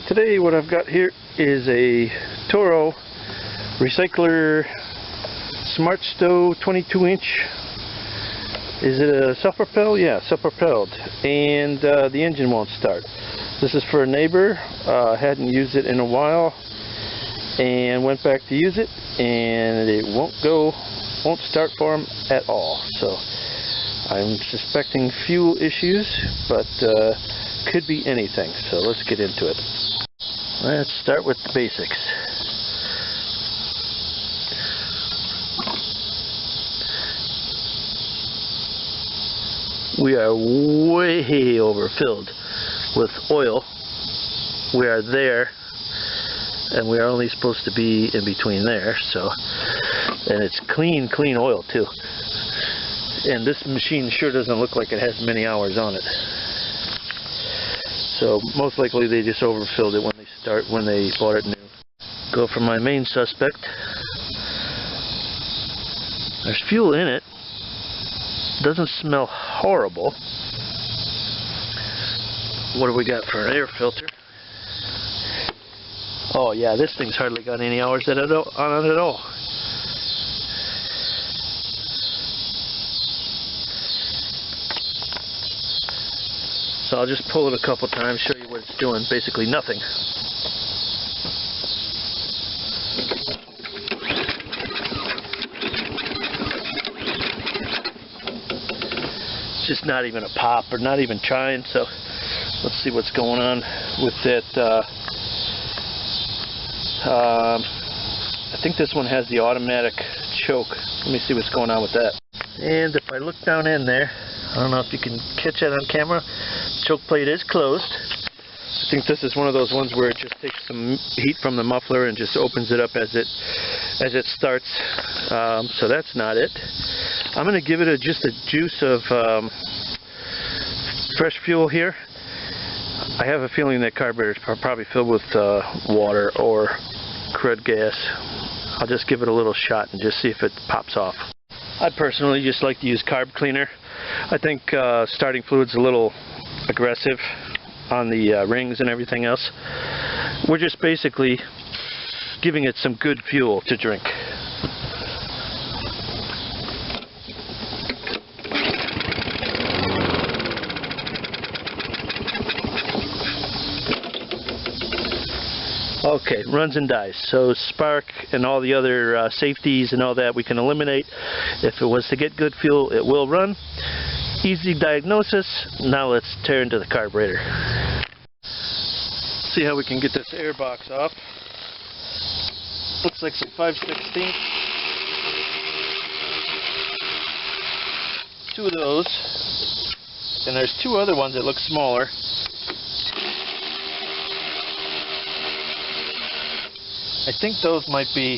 Today what I've got here is a Toro Recycler Smart Stow 22-inch. Is it a self-propelled? Yeah, self-propelled. And the engine won't start. This is for a neighbor. Hadn't used it in a while and went back to use it, and it won't start for him at all. So I'm suspecting fuel issues, but could be anything. So let's get into it. Let's start with the basics. We are way overfilled with oil. We are there, and we are only supposed to be in between there. So, and it's clean oil too. And this machine sure doesn't look like it has many hours on it. So most likely they just overfilled it when they bought it new. Go for my main suspect. There's fuel in it. Doesn't smell horrible. What do we got for an air filter? Oh yeah, this thing's hardly got any hours on it at all. So I'll just pull it a couple times, show you what it's doing. Basically nothing. It's just not even a pop, or not even trying. So let's see what's going on with that. I think this one has the automatic choke. Let me see what's going on with that. And if I look down in there, I don't know if you can catch that on camera. Choke plate is closed. I think this is one of those ones where it just takes some heat from the muffler and just opens it up as it starts. So that's not it. I'm going to give it just a juice of fresh fuel here. I have a feeling that carburetor is probably filled with water or crud gas. I'll just give it a little shot and just see if it pops off. I personally just like to use carb cleaner. I think starting fluid's a little aggressive on the rings and everything else. We're just basically giving it some good fuel to drink. Okay, runs and dies. So spark and all the other safeties and all that we can eliminate. If it was to get good fuel, it will run. Easy diagnosis. Now let's tear into the carburetor. See how we can get this air box off. Looks like some 5/16. Two of those. And there's two other ones that look smaller. I think those might be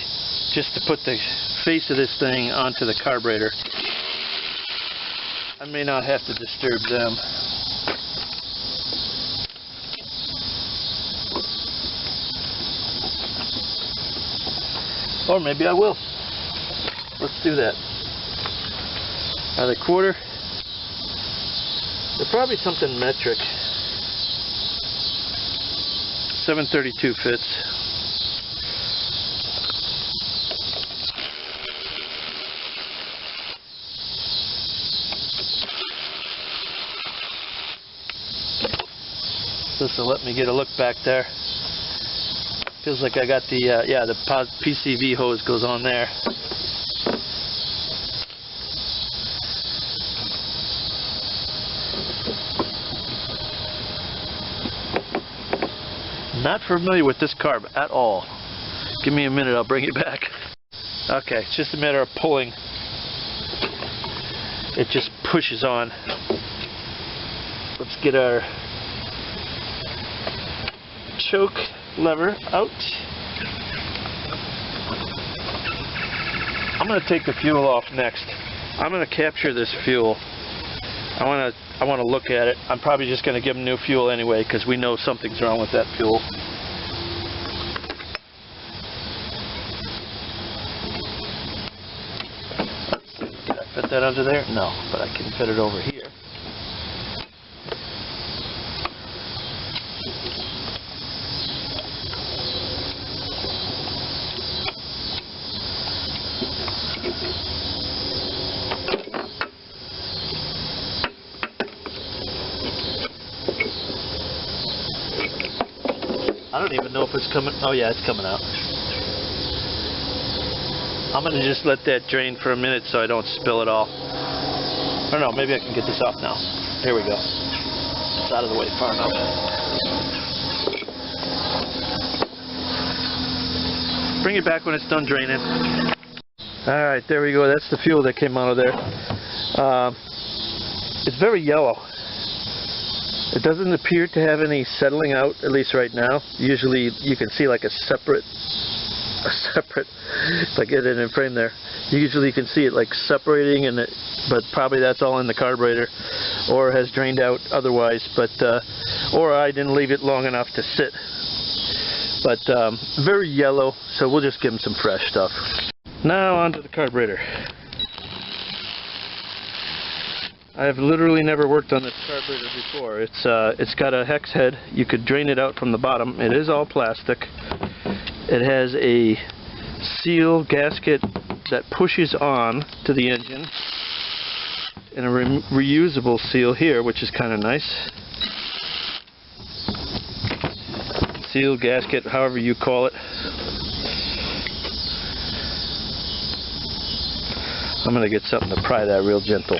just to put the face of this thing onto the carburetor. I may not have to disturb them. Or maybe I will. Let's do that. Are they quarter? They're probably something metric. 732 fits. This will let me get a look back there. Feels like I got the the PCV hose goes on there. Not familiar with this carb at all. Give me a minute, I'll bring it back. Okay, it's just a matter of pulling. It just pushes on. Let's get our choke lever out. I'm going to take the fuel off next. I'm going to capture this fuel. I want to look at it. I'm probably just going to give them new fuel anyway because we know something's wrong with that fuel. Let's see, did I fit that under there? No, but I can fit it over here. I don't even know if it's coming. Oh yeah, it's coming out. I'm going to just let that drain for a minute so I don't spill it all. I don't know, maybe I can get this off now. Here we go. It's out of the way far enough. Bring it back when it's done draining. Alright, there we go. That's the fuel that came out of there. It's very yellow. It doesn't appear to have any settling out, at least right now. Usually you can see like a separate, if I get it in frame there, usually you can see it like separating, and but probably that's all in the carburetor, or has drained out otherwise, but or I didn't leave it long enough to sit. But very yellow, so we'll just give them some fresh stuff. Now onto the carburetor. I've literally never worked on this carburetor before. It's got a hex head. You could drain it out from the bottom. It is all plastic. It has a seal gasket that pushes on to the engine, and a reusable seal here, which is kind of nice. Seal gasket, however you call it. I'm going to get something to pry that real gentle.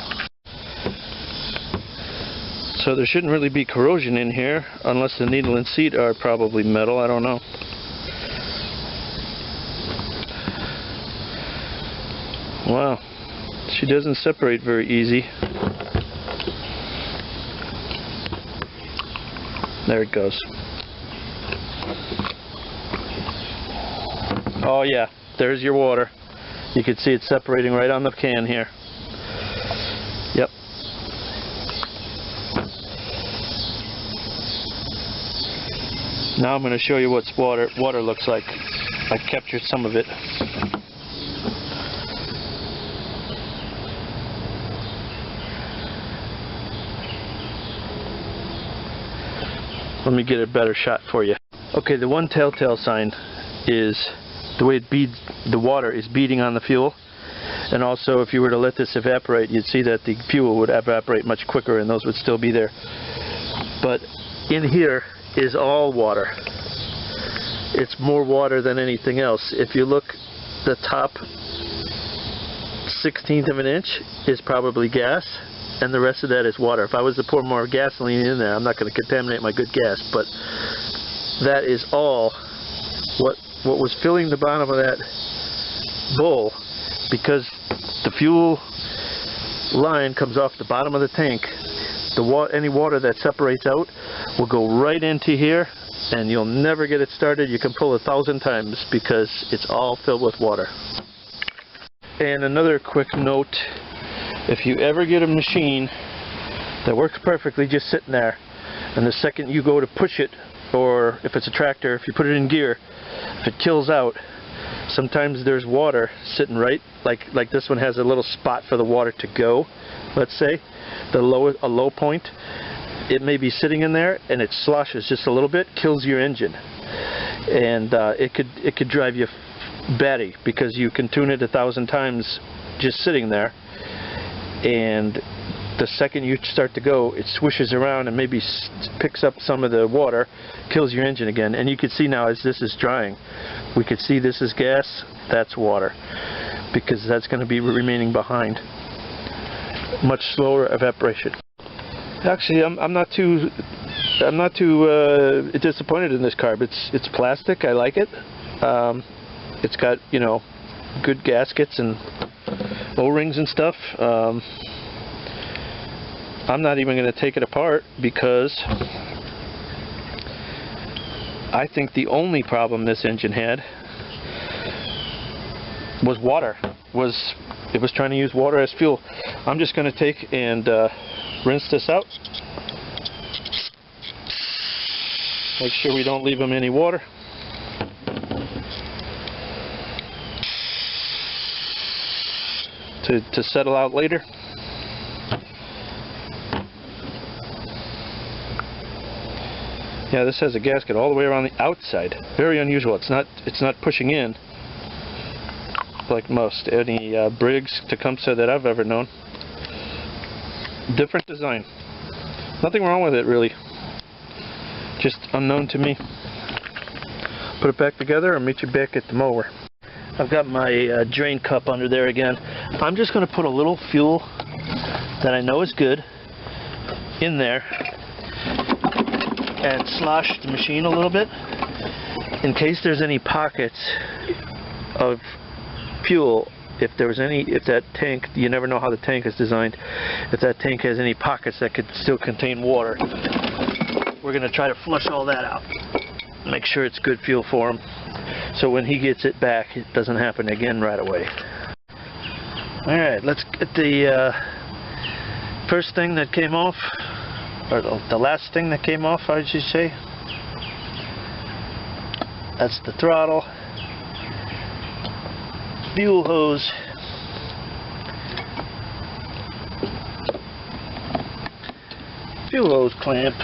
So there shouldn't really be corrosion in here, unless the needle and seat are probably metal, I don't know. Wow, she doesn't separate very easy. There it goes. Oh yeah, there's your water. You can see it separating right on the can here. Yep. Now I'm going to show you what water looks like. I captured some of it. Let me get a better shot for you. Okay, the one telltale sign is the way the water is beating on the fuel, and also if you were to let this evaporate, you'd see that the fuel would evaporate much quicker and those would still be there. But in here is all water. It's more water than anything else. If you look, the top 1/16 of an inch is probably gas, and the rest of that is water. If I was to pour more gasoline in there, I'm not going to contaminate my good gas, but that is all what was filling the bottom of that bowl, because the fuel line comes off the bottom of the tank. Any water that separates out will go right into here, and you'll never get it started. You can pull 1,000 times because it's all filled with water. And another quick note, if you ever get a machine that works perfectly just sitting there, and the second you go to push it, or if it's a tractor, if you put it in gear, if it kills out, sometimes there's water sitting right, like this one has a little spot for the water to go, let's say, a low point. It may be sitting in there and it sloshes just a little bit, kills your engine, and it could drive you batty, because you can tune it 1,000 times just sitting there, and the second you start to go, it swishes around and maybe picks up some of the water, kills your engine again. And you can see now as this is drying, we could see this is gas, that's water, because that's going to be remaining behind. Much slower evaporation. Actually, I'm not too disappointed in this carb. It's plastic. I like it. It's got, you know, good gaskets and O-rings and stuff. I'm not even going to take it apart, because I think the only problem this engine had was water. It was trying to use water as fuel. I'm just going to take and rinse this out. Make sure we don't leave them any water. To settle out later. Yeah, this has a gasket all the way around the outside. Very unusual. It's not pushing in like most any Briggs Tecumseh that I've ever known. Different design. Nothing wrong with it really. Just unknown to me. put it back together and meet you back at the mower. I've got my drain cup under there again. I'm just going to put a little fuel that I know is good in there and slosh the machine a little bit in case there's any pockets of fuel. If that tank, you never know how the tank is designed, if that tank has any pockets that could still contain water, we're going to try to flush all that out. Make sure it's good fuel for him, so when he gets it back, it doesn't happen again right away. Alright, let's get the first thing that came off, or the last thing that came off, I should say. That's the throttle. Fuel hose, fuel hose clamp,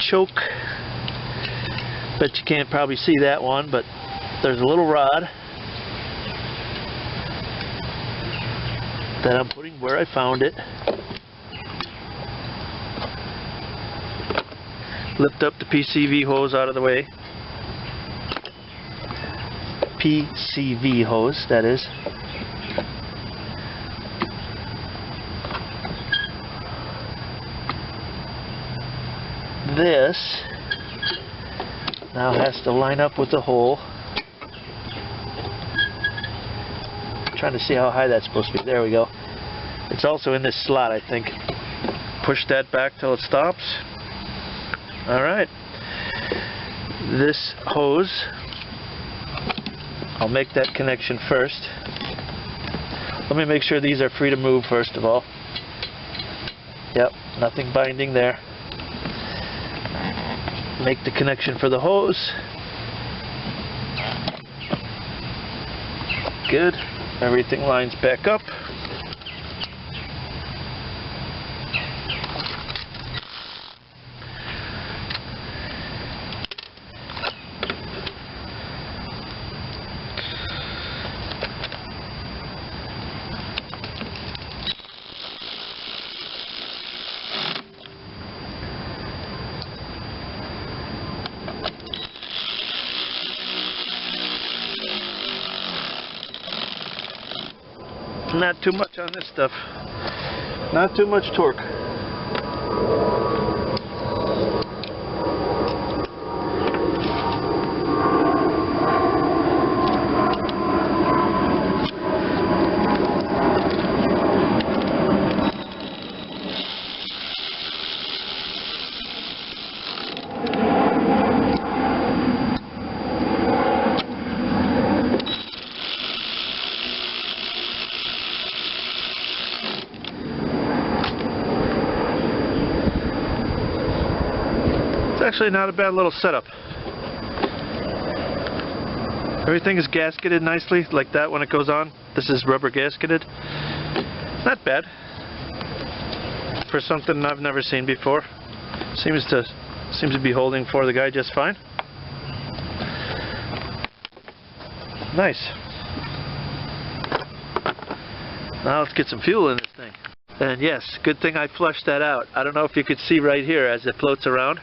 choke. Bet you can't probably see that one, but there's a little rod that I'm putting where I found it. Lift up the PCV hose out of the way. PCV hose, that is. This now has to line up with the hole. Trying to see how high that's supposed to be. There we go. It's also in this slot, I think. Push that back till it stops. Alright. This hose, I'll make that connection first. Let me make sure these are free to move first of all. Yep, nothing binding there. Make the connection for the hose. Good. Everything lines back up. Not too much on this stuff. Not too much torque. Actually not a bad little setup. Everything is gasketed nicely like that when it goes on. This is rubber gasketed. Not bad for something I've never seen before. Seems to be holding for the guy just fine. Nice. Now let's get some fuel in this thing. And yes, good thing I flushed that out. I don't know if you could see right here as it floats around.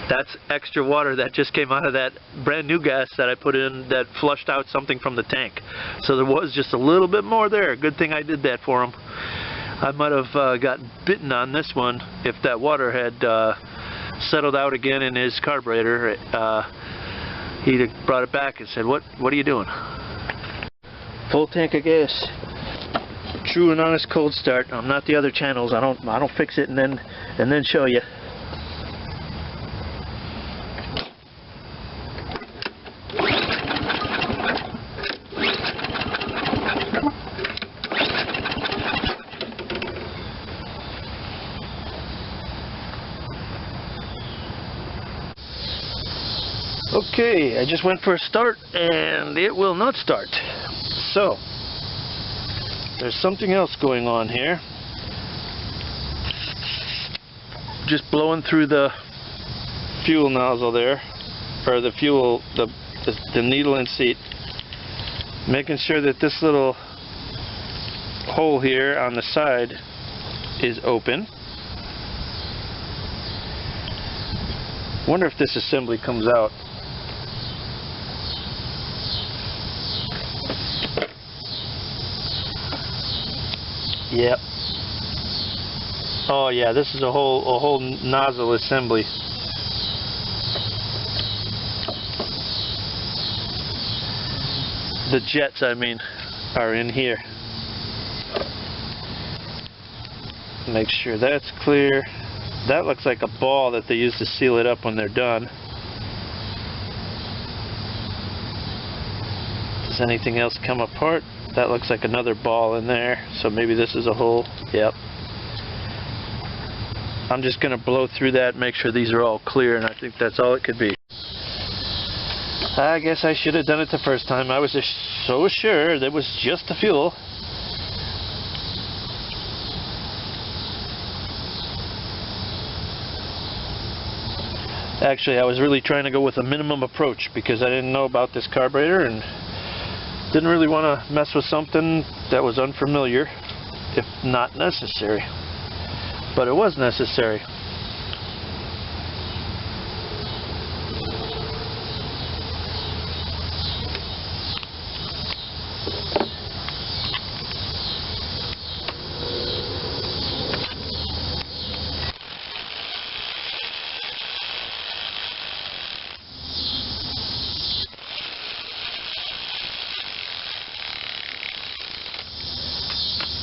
That's extra water that just came out of that brand new gas that I put in that flushed out something from the tank. So there was just a little bit more there. Good thing I did that for him. I might have gotten bitten on this one if that water had settled out again in his carburetor. He'd have brought it back and said, what are you doing? Full tank of gas. True and honest cold start. I'm not the other channels. I don't fix it and then show you. Okay, I just went for a start and it will not start. So, there's something else going on here. Just blowing through the fuel nozzle there, or the fuel, the needle and seat. Making sure that this little hole here on the side is open. Wonder if this assembly comes out. Yep. Oh yeah, this is a whole nozzle assembly. The jets, I mean, are in here. Make sure that's clear. That looks like a ball that they use to seal it up when they're done. Does anything else come apart? That looks like another ball in there, so maybe this is a hole. Yep. I'm just going to blow through that and make sure these are all clear, and I think that's all it could be. I guess I should have done it the first time. I was just so sure that was just the fuel. Actually, I was really trying to go with a minimum approach because I didn't know about this carburetor and didn't really want to mess with something that was unfamiliar, if not necessary. But it was necessary.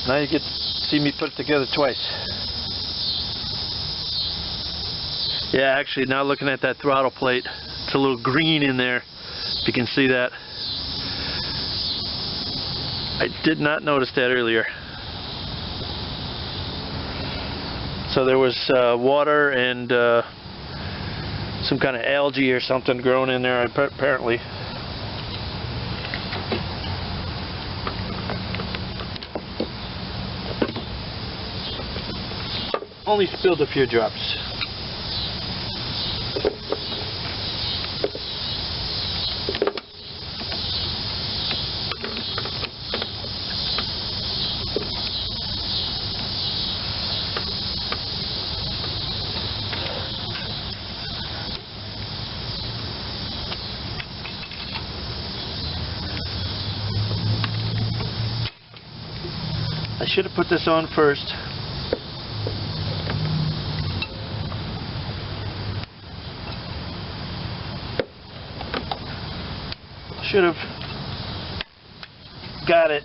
Now you get to see me put it together twice. Yeah, actually, now looking at that throttle plate, it's a little green in there, if you can see that. I did not notice that earlier. So there was water and some kind of algae or something growing in there, apparently. Only spilled a few drops. I should have put this on first. Should have got it.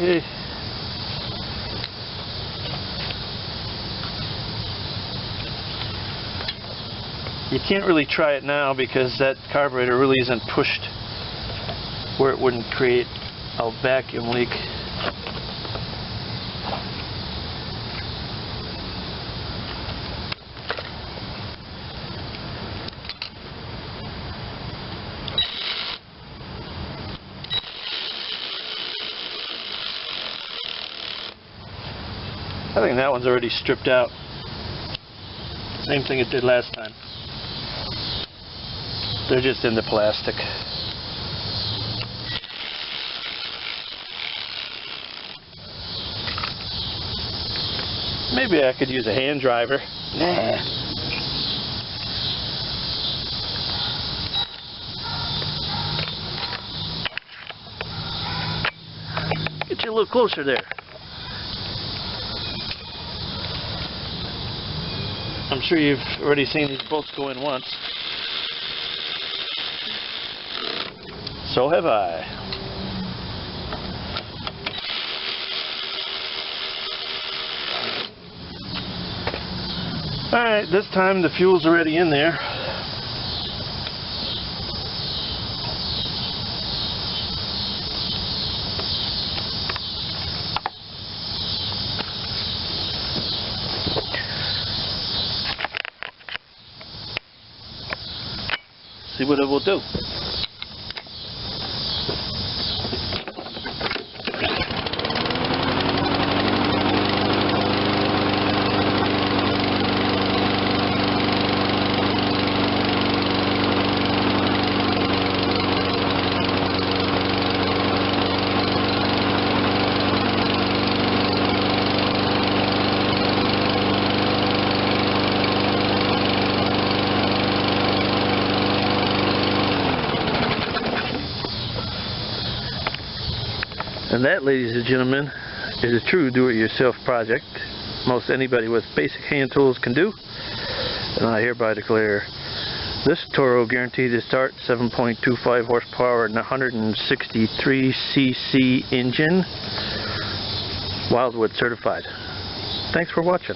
Okay. You can't really try it now because that carburetor really isn't pushed where it wouldn't create a vacuum leak. I think that one's already stripped out. Same thing it did last time. They're just in the plastic. Maybe I could use a hand driver. Nah. Get you a little closer there. I'm sure you've already seen these bolts go in once. So have I. Alright, this time the fuel's already in there. see what it will do. And that, ladies and gentlemen, is a true do-it-yourself project most anybody with basic hand tools can do. And I hereby declare this Toro guaranteed to start 7.25 horsepower and 163 cc engine Wildwood certified. Thanks for watching.